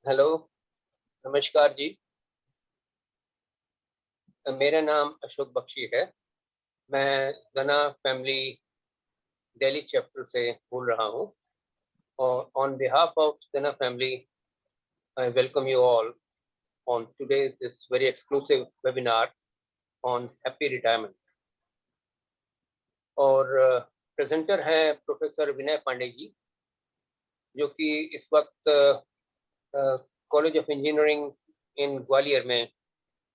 Hello, नमस्कार जी। मेरा नाम अशोक बख्शी है। मैं जना फैमिली दिल्ली चैप्टर से बोल रहा हूँ और ऑन बिहाफ ऑफ जना family I welcome you all on today's this very exclusive webinar on happy retirement. और प्रेजेंटर है प्रोफेसर विनय पांडे जी, जो कि इस वक्त college of engineering in Gwalior में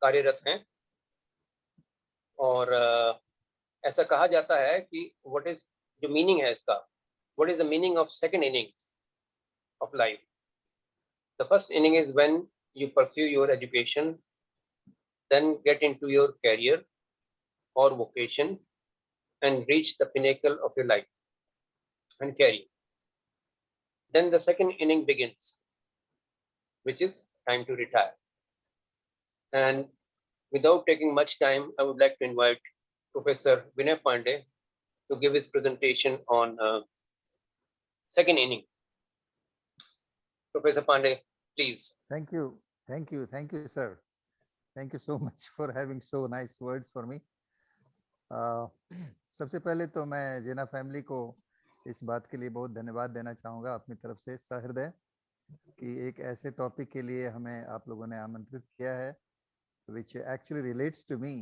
कार्यरत हैं। और ऐसा कहा जाता है कि व्हाट इज जो मीनिंग है इसका, what is the meaning of second innings of life. The first inning is when you pursue your education, then get into your career or vocation and reach the pinnacle of your life and career. Then the second inning begins, which is time to retire. And without taking much time, I would like to invite Professor Vinay Pandey to give his presentation on second inning. Professor Pandey, please. Thank you, sir. Thank you so much for having so nice words for me. सबसे पहले तो मैं जेना family को इस बात के लिए बहुत धन्यवाद देना चाहूँगा अपनी तरफ से सहृदय, कि एक ऐसे टॉपिक के लिए हमें आप लोगों ने आमंत्रित किया है, which actually relates to me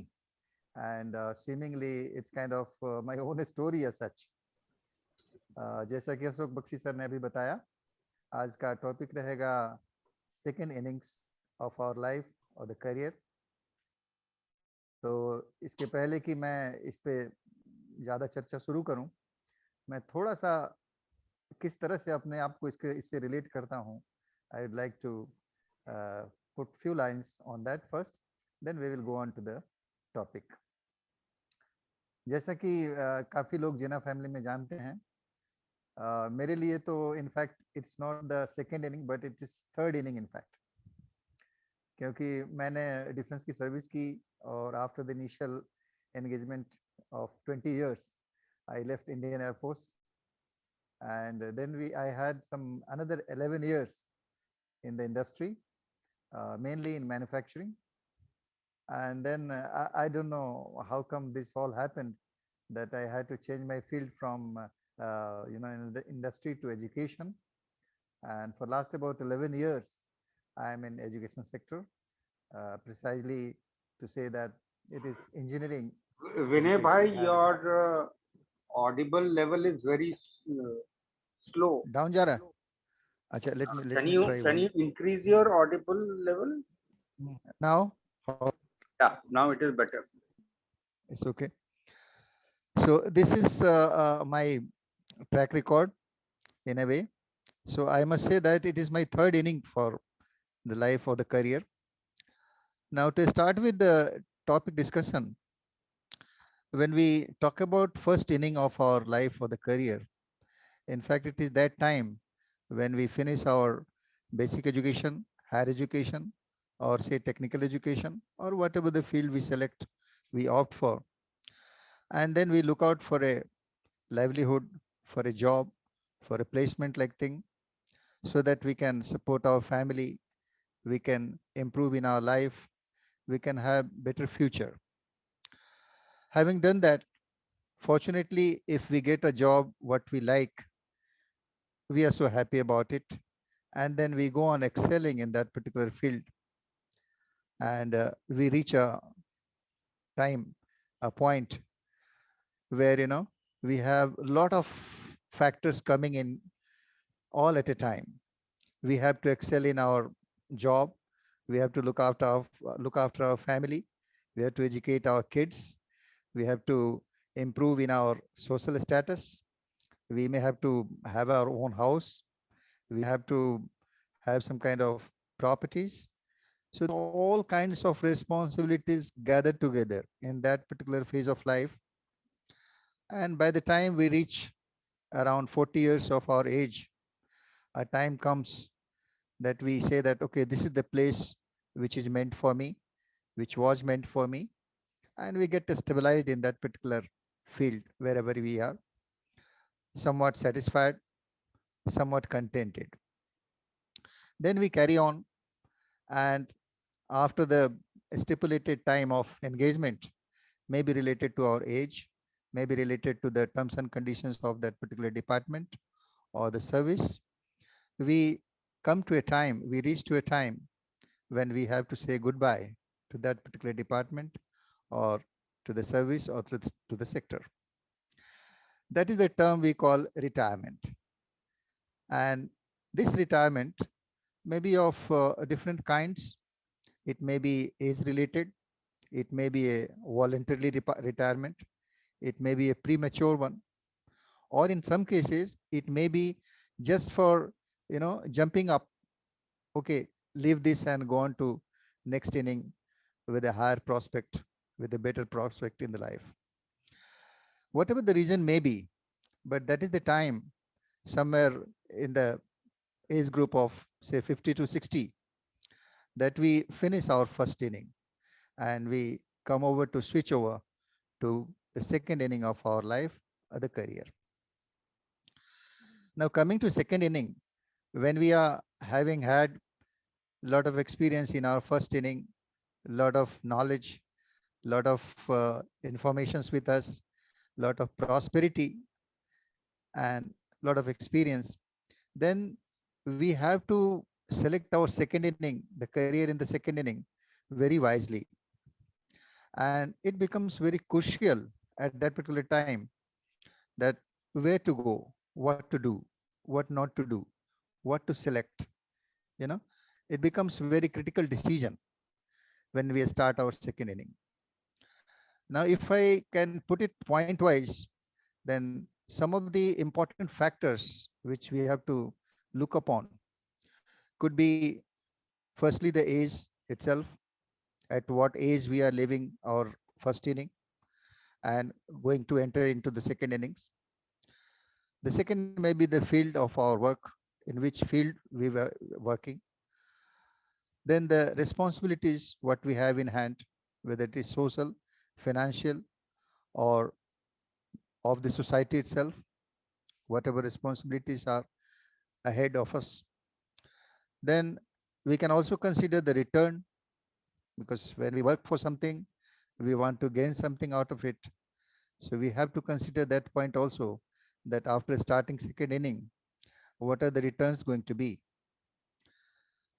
and seemingly it's kind of my own story as such. जैसा कि अशोक बख्शी सर ने अभी बताया, आज का टॉपिक रहेगा second innings of our life और द करियर। तो इसके पहले कि मैं इस पे ज़्यादा चर्चा शुरू करूं, मैं थोड़ा सा किस तरह से अपने आप को इससे रिलेट करता हूं। I would like to put few lines on that first, then we will go on to the topic. जैसा कि काफ़ी लोग जेना फैमिली में जानते हैं, मेरे लिए तो in fact it's not the second inning but it is third inning in fact, क्योंकि मैंने डिफेंस की सर्विस की और after the initial engagement of 20 years I left Indian Air Force, and then I had some another 11 years in the industry, mainly in manufacturing. And then I don't know how come this all happened, that I had to change my field from in the industry to education. And for last about 11 years I am in education sector, precisely to say that it is engineering. Vinay bhai, your audible level is very slow. Down ja raha. Acha, let me try. Can you increase your audible level? Now? Yeah, now it is better. It's okay. So this is my track record in a way. So I must say that it is my third inning for the life or the career. Now to start with the topic discussion, when we talk about first inning of our life or the career, in fact, it is that time when we finish our basic education, higher education, or say technical education, or whatever the field we select, we opt for. And then we look out for a livelihood, for a job, for a placement like thing, so that we can support our family, we can improve in our life, we can have better future. Having done that, fortunately, if we get a job what we like, we are so happy about it, and then we go on excelling in that particular field, and we reach a time, a point where we have a lot of factors coming in all at a time. We have to excel in our job, we have to look after our family, we have to educate our kids, we have to improve in our social status, we may have to have our own house, we have to have some kind of properties. So all kinds of responsibilities gathered together in that particular phase of life. And by the time we reach around 40 years of our age, a time comes that we say that, okay, this is the place which is meant for me, which was meant for me, and we get stabilized in that particular field wherever we are, somewhat satisfied, somewhat contented. Then we carry on, and after the stipulated time of engagement, may be related to our age, may be related to the terms and conditions of that particular department or the service, we come to a time, we reach to a time when we have to say goodbye to that particular department or to the service or to the sector. That is the term we call retirement. And this retirement may be of different kinds. It may be age related. It may be a voluntary retirement. It may be a premature one. Or in some cases, it may be just for, jumping up. Okay, leave this and go on to next inning with a higher prospect, with a better prospect in the life. Whatever the reason may be, but that is the time somewhere in the age group of say 50 to 60 that we finish our first inning and we come over to switch over to the second inning of our life or the career. Now coming to second inning, when we are having had a lot of experience in our first inning, a lot of knowledge, lot of informations with us, lot of prosperity and lot of experience, then we have to select our second inning, the career in the second inning, very wisely. And it becomes very crucial at that particular time that where to go, what to do, what not to do, what to select. You know, it becomes very critical decision when we start our second inning. Now, if I can put it point wise, then some of the important factors which we have to look upon could be firstly the age itself, at what age we are living our first inning and going to enter into the second innings. The second may be the field of our work, in which field we were working. Then the responsibilities, what we have in hand, whether it is social, financial, or of the society itself, whatever responsibilities are ahead of us. Then we can also consider the return, because when we work for something, we want to gain something out of it. So we have to consider that point also, that after starting second inning, what are the returns going to be?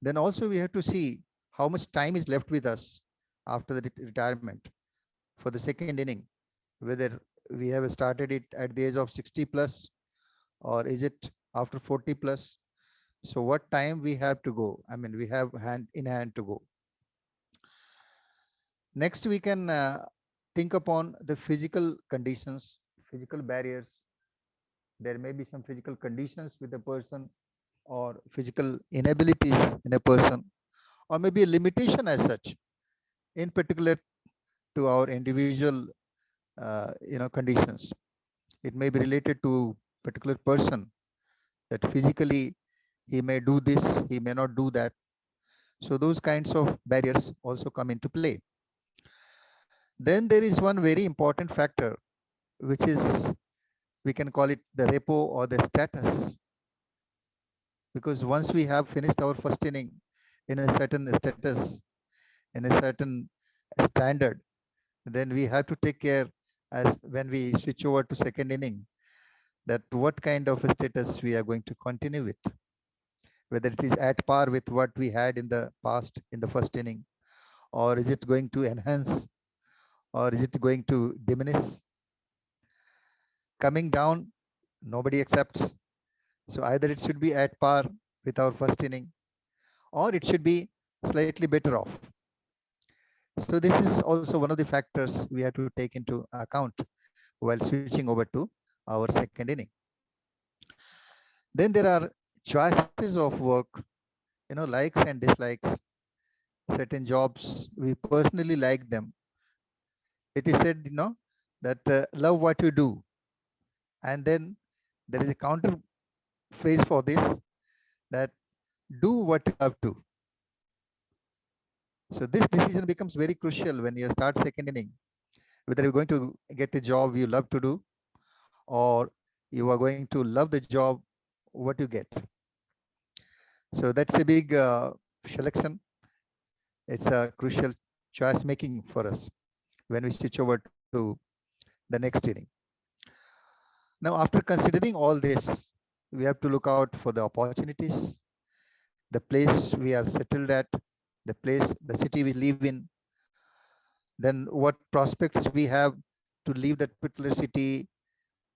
Then also we have to see how much time is left with us after the retirement for the second inning, whether we have started it at the age of 60 plus, or is it after 40 plus. So what time we have to go? I mean, we have hand in hand to go. Next, we can think upon the physical conditions, physical barriers. There may be some physical conditions with a person or physical inabilities in a person, or maybe a limitation as such, in particular to our individual conditions. It may be related to particular person, that physically he may do this, he may not do that. So those kinds of barriers also come into play. Then there is one very important factor, which is, we can call it the repo or the status. Because once we have finished our first inning in a certain status, in a certain standard, then we have to take care, as when we switch over to second inning, that what kind of a status we are going to continue with, whether it is at par with what we had in the past in the first inning, or is it going to enhance, or is it going to diminish. Coming down, nobody accepts. So either it should be at par with our first inning, or it should be slightly better off. So this is also one of the factors we have to take into account while switching over to our second inning. Then there are choices of work, likes and dislikes. Certain jobs, we personally like them. It is said, that love what you do. And then there is a counter phrase for this, that do what you love to. So this decision becomes very crucial when you start second inning, whether you're going to get a job you love to do, or you are going to love the job what you get. So that's a big selection. It's a crucial choice making for us when we switch over to the next inning. Now, after considering all this, we have to look out for the opportunities, the place we are settled at, the city we live in, then what prospects we have to leave that particular city,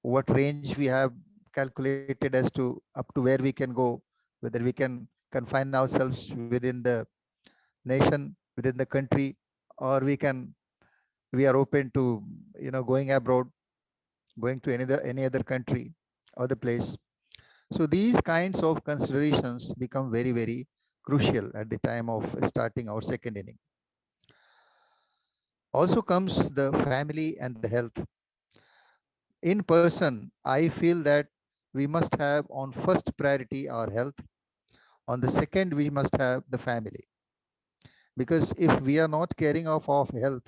what range we have calculated as to up to where we can go, whether we can confine ourselves within the nation, within the country, or we are open to going abroad, going to any other country or the place. So these kinds of considerations become very, very crucial at the time of starting our second inning. Also comes the family and the health. In person, I feel that we must have on first priority our health. On the second, we must have the family. Because if we are not caring of health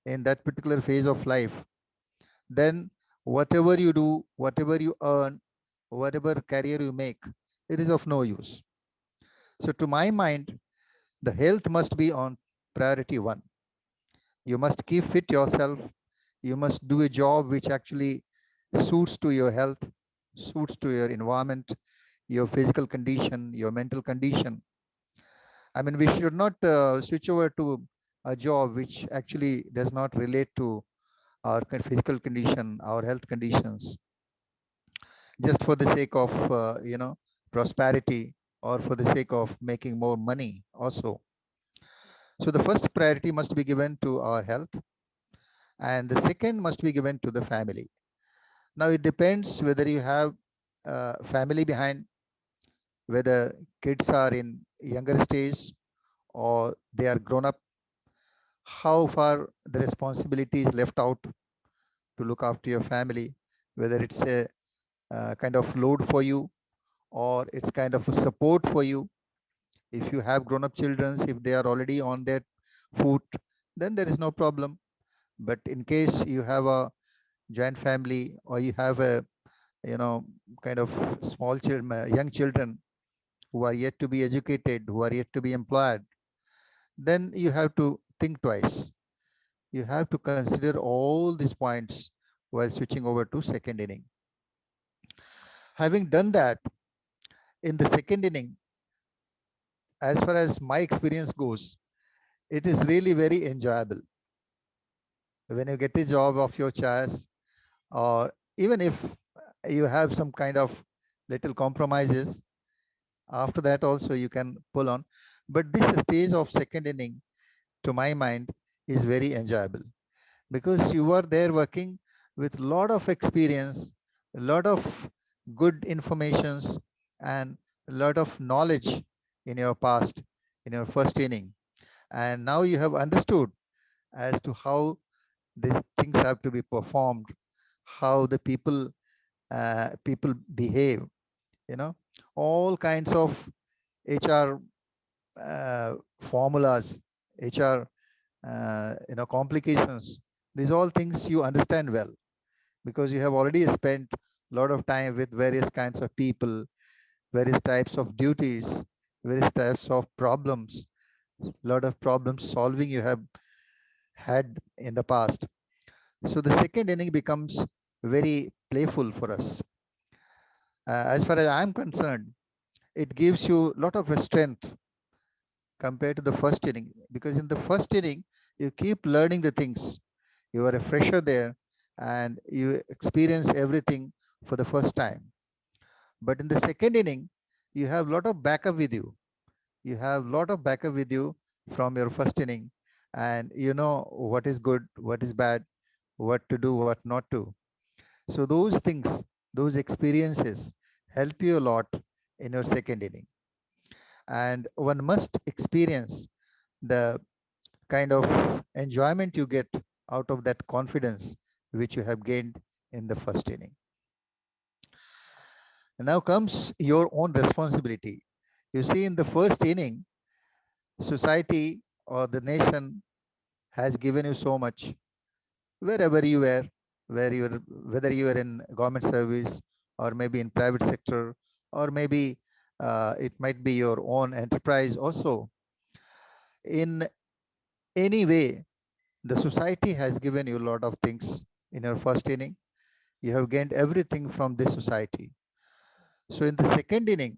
in that particular phase of life, then whatever you do, whatever you earn, whatever career you make, it is of no use. So to my mind, the health must be on priority one. You must keep fit yourself. You must do a job which actually suits to your health, suits to your environment, your physical condition, your mental condition. I mean, we should not switch over to a job which actually does not relate to our physical condition, our health conditions, just for the sake of prosperity or for the sake of making more money also. So the first priority must be given to our health, and the second must be given to the family. Now it depends whether you have family behind, whether kids are in younger stage or they are grown up, how far the responsibility is left out to look after your family, whether it's a kind of load for you or it's kind of a support for you. If you have grown up children, if they are already on their foot, then there is no problem. But in case you have a joint family or you have a you know kind of small children, young children who are yet to be educated, who are yet to be employed, then you have to think twice. You have to consider all these points while switching over to second inning. Having done that, in the second inning, as far as my experience goes, it is really very enjoyable. When you get a job of your choice, or even if you have some kind of little compromises, after that also you can pull on. But this stage of second inning, to my mind, is very enjoyable because you are there working with a lot of experience, a lot of good informations, and a lot of knowledge in your past, in your first inning. And now you have understood as to how these things have to be performed, how the people behave, you know, all kinds of HR formulas, HR complications. These all things you understand well because you have already spent a lot of time with various kinds of people, various types of duties, various types of problems, a lot of problem solving you have had in the past. So the second inning becomes very playful for us. As far as I'm concerned, it gives you a lot of strength compared to the first inning because in the first inning you keep learning the things. You are a fresher there and you experience everything for the first time. But in the second inning, you have a lot of backup with you. You have a lot of backup with you from your first inning, and you know what is good, what is bad, what to do, what not to. So those things, those experiences help you a lot in your second inning. And one must experience the kind of enjoyment you get out of that confidence which you have gained in the first inning. And now comes your own responsibility. You see, in the first inning, society or the nation has given you so much. Wherever you were, whether you are in government service or maybe in private sector or maybe it might be your own enterprise also. In any way, the society has given you a lot of things in your first inning. You have gained everything from this society. So in the second inning,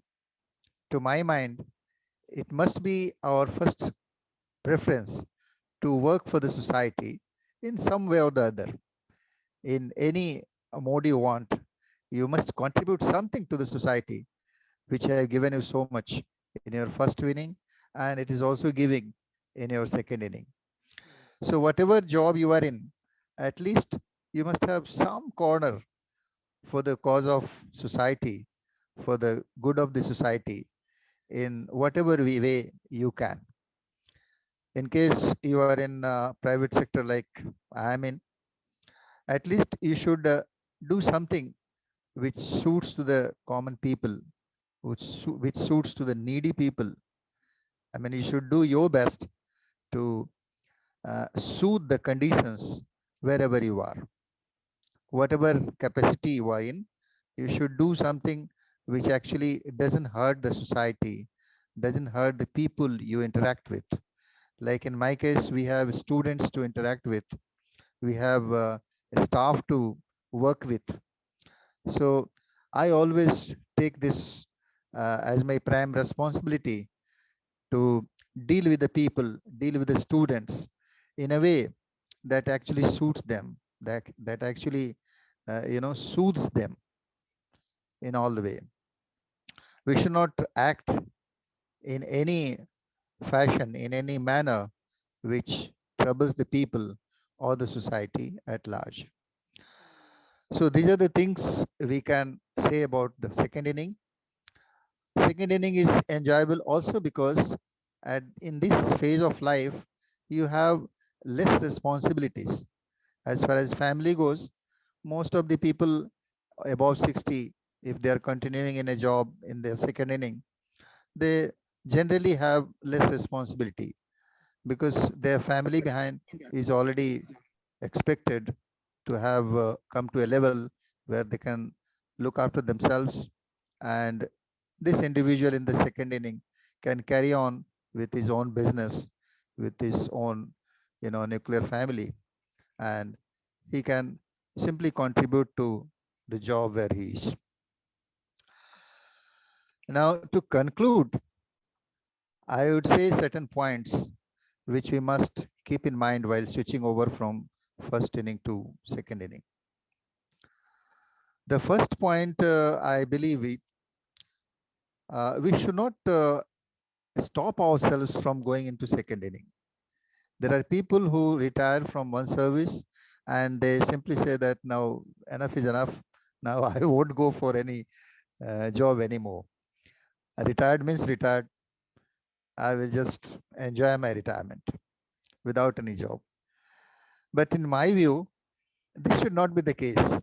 to my mind, it must be our first preference to work for the society in some way or the other. In any mode you want, you must contribute something to the society, which have given you so much in your first inning, and it is also giving in your second inning. So whatever job you are in, at least you must have some corner for the cause of society, for the good of the society, in whatever way you can. In case you are in private sector like I am in, at least you should do something which suits to the common people, which suits to the needy people. I mean, you should do your best to soothe the conditions wherever you are, whatever capacity you are in. You should do something which actually doesn't hurt the society, doesn't hurt the people you interact with. Like in my case, we have students to interact with, we have staff to work with. So I always take this as my prime responsibility to deal with the people, deal with the students in a way that actually suits them, that actually soothes them in all the way. We should not act in any fashion, in any manner which troubles the people or the society at large. So these are the things we can say about the second inning. Second inning is enjoyable also because in this phase of life, you have less responsibilities. As far as family goes, most of the people above 60, if they are continuing in a job in their second inning, they generally have less responsibility because their family behind is already expected to have come to a level where they can look after themselves, and this individual in the second inning can carry on with his own business, with his own nuclear family, and he can simply contribute to the job where he is. Now, to conclude, I would say certain points which we must keep in mind while switching over from first inning to second inning. The first point, I believe, we should not stop ourselves from going into second inning. There are people who retire from one service and they simply say that now enough is enough. Now I won't go for any job anymore. Retired means retired. I will just enjoy my retirement without any job. But in my view, this should not be the case.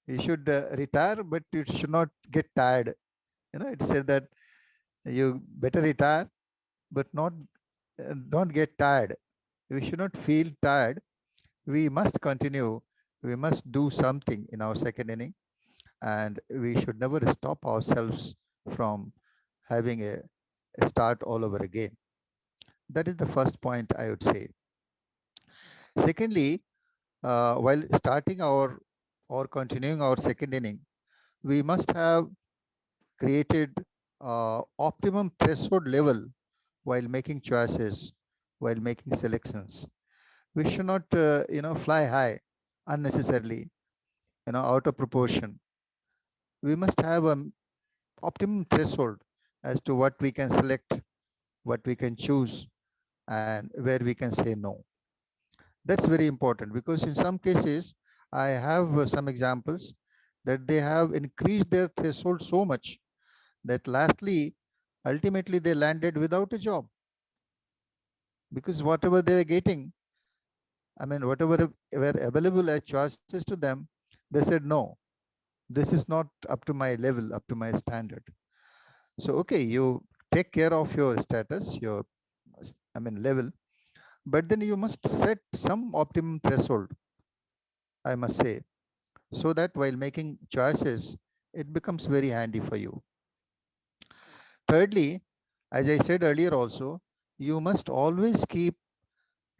You should retire, but you should not get tired. It said that you better retire, but not don't get tired. We should not feel tired. We must continue. We must do something in our second inning, and we should never stop ourselves from having a start all over again. That is the first point I would say. Secondly, while starting our or continuing our second inning, we must have created optimum threshold level while making choices, while making selections. We should not, fly high unnecessarily, out of proportion. We must have an optimum threshold as to what we can select, what we can choose, and where we can say no. That's very important because in some cases, I have some examples that they have increased their threshold so much that lastly, ultimately, they landed without a job because whatever they were getting, I mean, whatever were available as choices to them, they said, no, this is not up to my level, up to my standard. So, okay, you take care of your status, your, I mean, level, but then you must set some optimum threshold, I must say, so that while making choices, it becomes very handy for you. Thirdly, as I said earlier also, you must always keep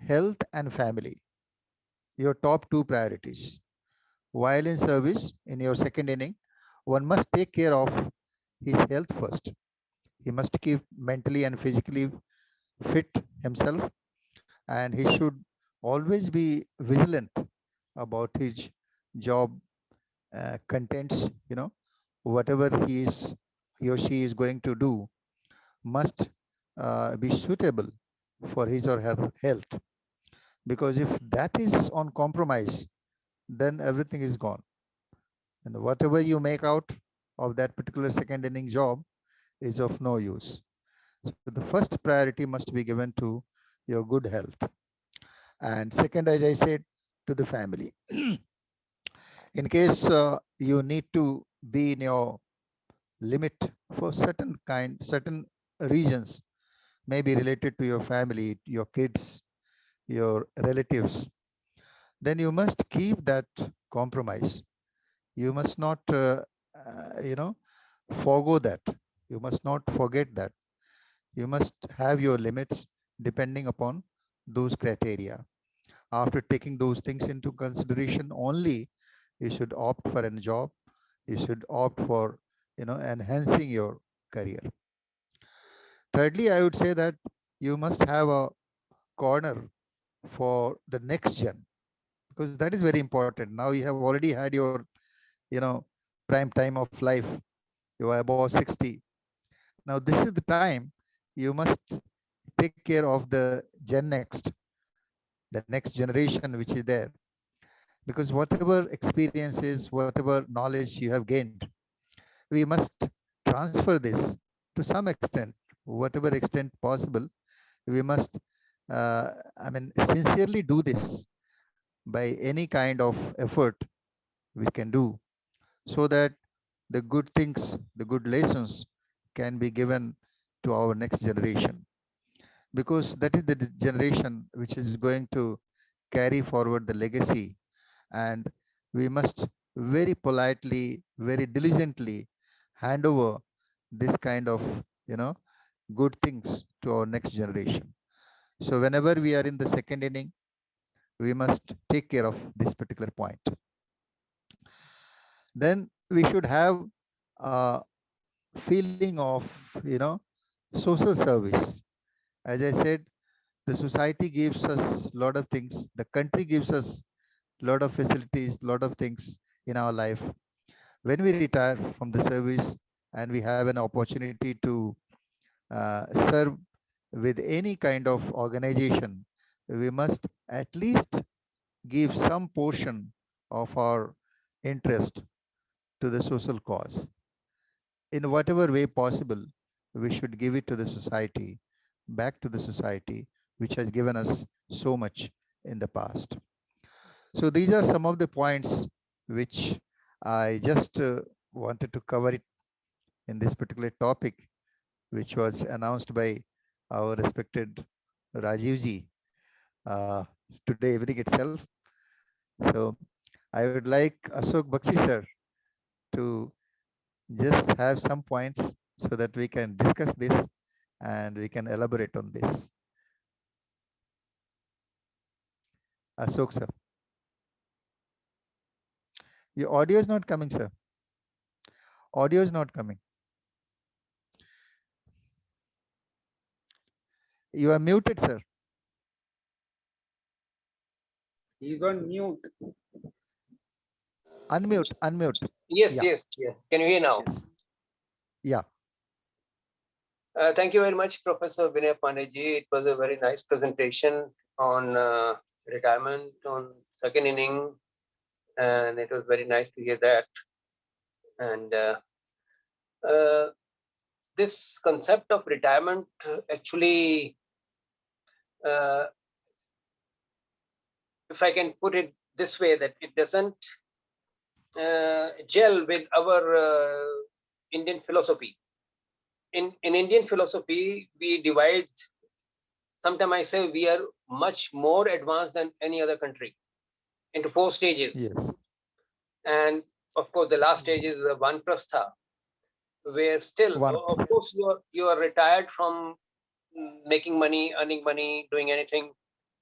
health and family your top two priorities. While in service, in your second inning, one must take care of his health first. He must keep mentally and physically fit himself, and he should always be vigilant about his job contents. Whatever he or she is going to do must be suitable for his or her health. Because if that is on compromise, then everything is gone. And whatever you make out of that particular second inning job is of no use. So the first priority must be given to your good health. And second, as I said, to the family. In case you need to be in your limit for certain regions, maybe related to your family, your kids, your relatives, then you must keep that compromise. You must not, forego that. You must not forget that. You must have your limits depending upon those criteria. After taking those things into consideration only, you should opt for a job. You should opt for, enhancing your career. Thirdly, I would say that you must have a corner for the next gen, because that is very important. Now you have already had your, you know, prime time of life. You are above 60. Now this is the time you must take care of the Gen Next, the next generation which is there. Because whatever experiences, whatever knowledge you have gained, we must transfer this to some extent, whatever extent possible. We must, sincerely do this by any kind of effort we can do, so that the good things, the good lessons can be given to our next generation, because that is the generation which is going to carry forward the legacy. And we must very politely, very diligently hand over this kind of, you know, good things to our next generation. So whenever we are in the second inning, we must take care of this particular point. Then we should have a feeling of, you know, social service. As I said, the society gives us a lot of things. The country gives us a lot of facilities, a lot of things in our life. When we retire from the service and we have an opportunity to serve with any kind of organization, we must at least give some portion of our interest to the social cause. In whatever way possible, we should give it to the society, back to the society, which has given us so much in the past. So these are some of the points which I just wanted to cover it in this particular topic, which was announced by our respected Rajiv ji today evening itself. So I would like Ashok Bakshi sir to just have some points so that we can discuss this and we can elaborate on this. Ashok sir, your audio is not coming, sir. Audio is not coming. You are muted, sir. He's on mute. Unmute, unmute. Yes, Yeah, yes, yes. Can you hear now? yes. Yeah. Thank you very much, Professor Vinay Pandey ji. It was a very nice presentation on retirement, on second inning, and it was very nice to hear that. And uh, this concept of retirement actually, if I can put it this way, that it doesn't gel with our Indian philosophy. In Indian philosophy, we divide. Sometimes I say we are much more advanced than any other country into 4 stages. Yes. And of course, the last stage is the vanprastha, where still, One of course, you are retired from making money, earning money, doing anything.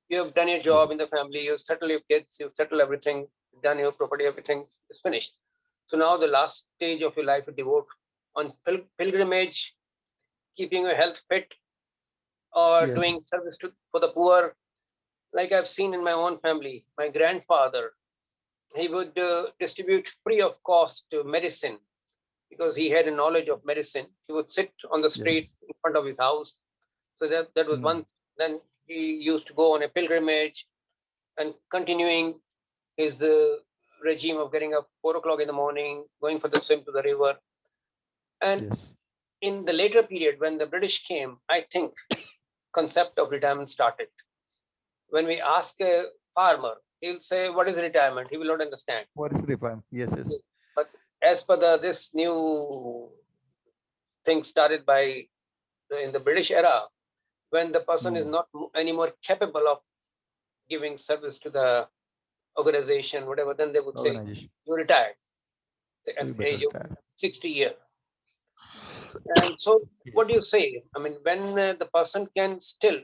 You have done your job in the family, you've settled your kids, you've settled everything, done your property, everything is finished. So now the last stage of your life you devote on pilgrimage, keeping your health fit, or Yes. doing service for the poor. Like I've seen in my own family, my grandfather, he would distribute free of cost medicine because he had a knowledge of medicine. He would sit on the street Yes. in front of his house. So that was Mm. one. Then he used to go on a pilgrimage and continuing his regime of getting up 4 o'clock in the morning, going for the swim to the river. And Yes. in the later period, when the British came, I think concept of retirement started. When we ask a farmer, he'll say, "What is retirement?" He will not understand. What is reform? Yes. Yes. But as per this new thing started by in the British era, when the person is Mm. not anymore capable of giving service to the organization, whatever, then they would say, Organization. "You're retired," say, at We the better age of retire. 60 years. And so, Yes. what do you say? I mean, when the person can still,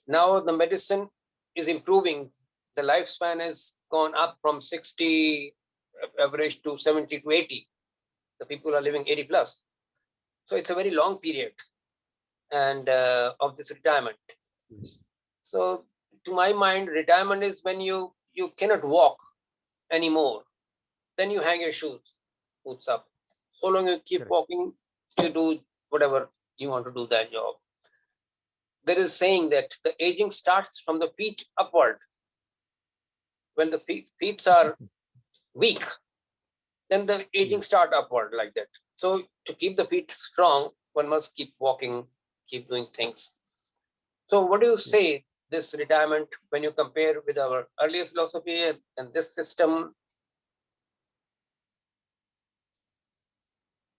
now the medicine is improving, the lifespan has gone up from 60 average to 70 to 80. The people are living 80 plus. So it's a very long period and of this retirement. Yes. So to my mind, retirement is when you cannot walk anymore. Then you hang your boots up. So long you keep Correct. walking, you do whatever you want to do that job. There is saying that the aging starts from the feet upward. When the feet are weak, then the aging Yes. start upward like that. So to keep the feet strong, one must keep walking, keep doing things. So what do you Yes. say this retirement when you compare with our earlier philosophy and this system,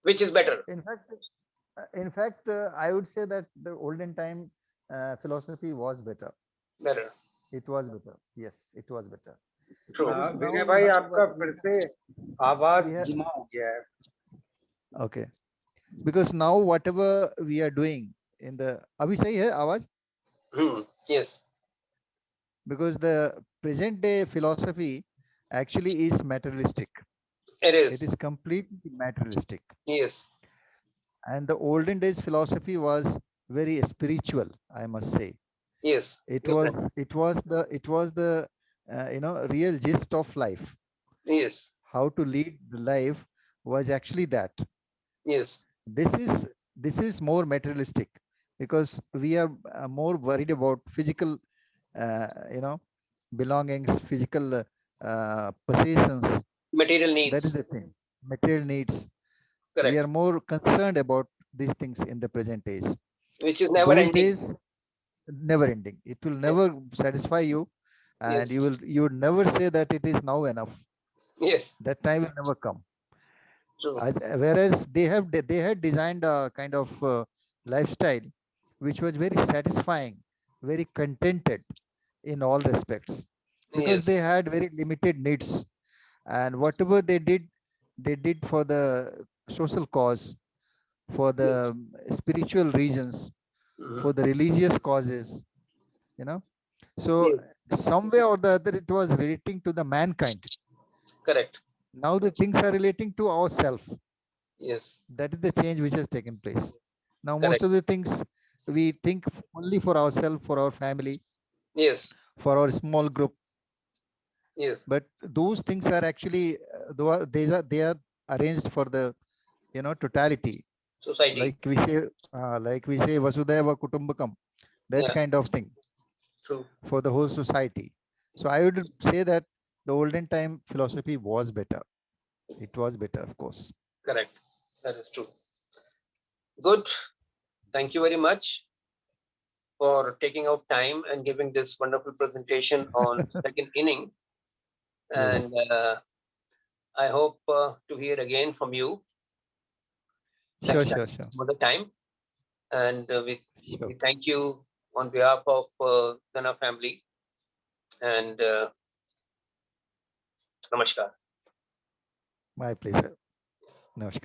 which is better? In fact, I would say that the olden time philosophy was better. Better. It was better. Yes, it was better. True. Because now, विनय भाई आपका we फिर से आवाज we have धीमा हो गया है. okay. Because now whatever we are doing in the अभी सही है आवाज? Yes, Because the present day philosophy actually is materialistic. it It is. is completely materialistic. Yes, And the olden days philosophy was very spiritual, I must say. yes. It You're was correct. the real gist of life. Yes, How to lead the life was actually that. yes, This is more materialistic because we are more worried about physical uh, you know belongings, physical possessions. material That is needs. the thing. Material needs. We Correct. are more concerned about these things in the present days. Which is never Those ending. days, never ending. It will Yes, never satisfy you, and yes, you would never say that it is now enough. yes. That time will never come. True. Whereas they had designed a kind of lifestyle which was very satisfying, very contented in all respects, because they Yes, had very limited needs, and whatever they did for the social cause, for yes. the spiritual reasons, Mhm. for the religious causes, you know. So Yes, some way or the other, it was relating to the mankind. correct. Now the things are relating to ourselves. Yes, That is the change which has taken place. Now most correct. of the things we think only for ourselves, for our family, Yes, for our small group, yes. but those things are actually they are arranged for the totality, Society. like we say Vasudhaiva Kutumbakam, that Yeah, kind of thing, true. for the whole society. So I would say that the olden time philosophy was better. It was better, of course. Correct. That is true. Good. Thank you very much for taking out time and giving this wonderful presentation on second inning. Yes, And I hope to hear again from you sure, next time, sure, sure, some other time. And sure. we thank you on behalf of Dana family. And namaskar. My pleasure. Namaskar.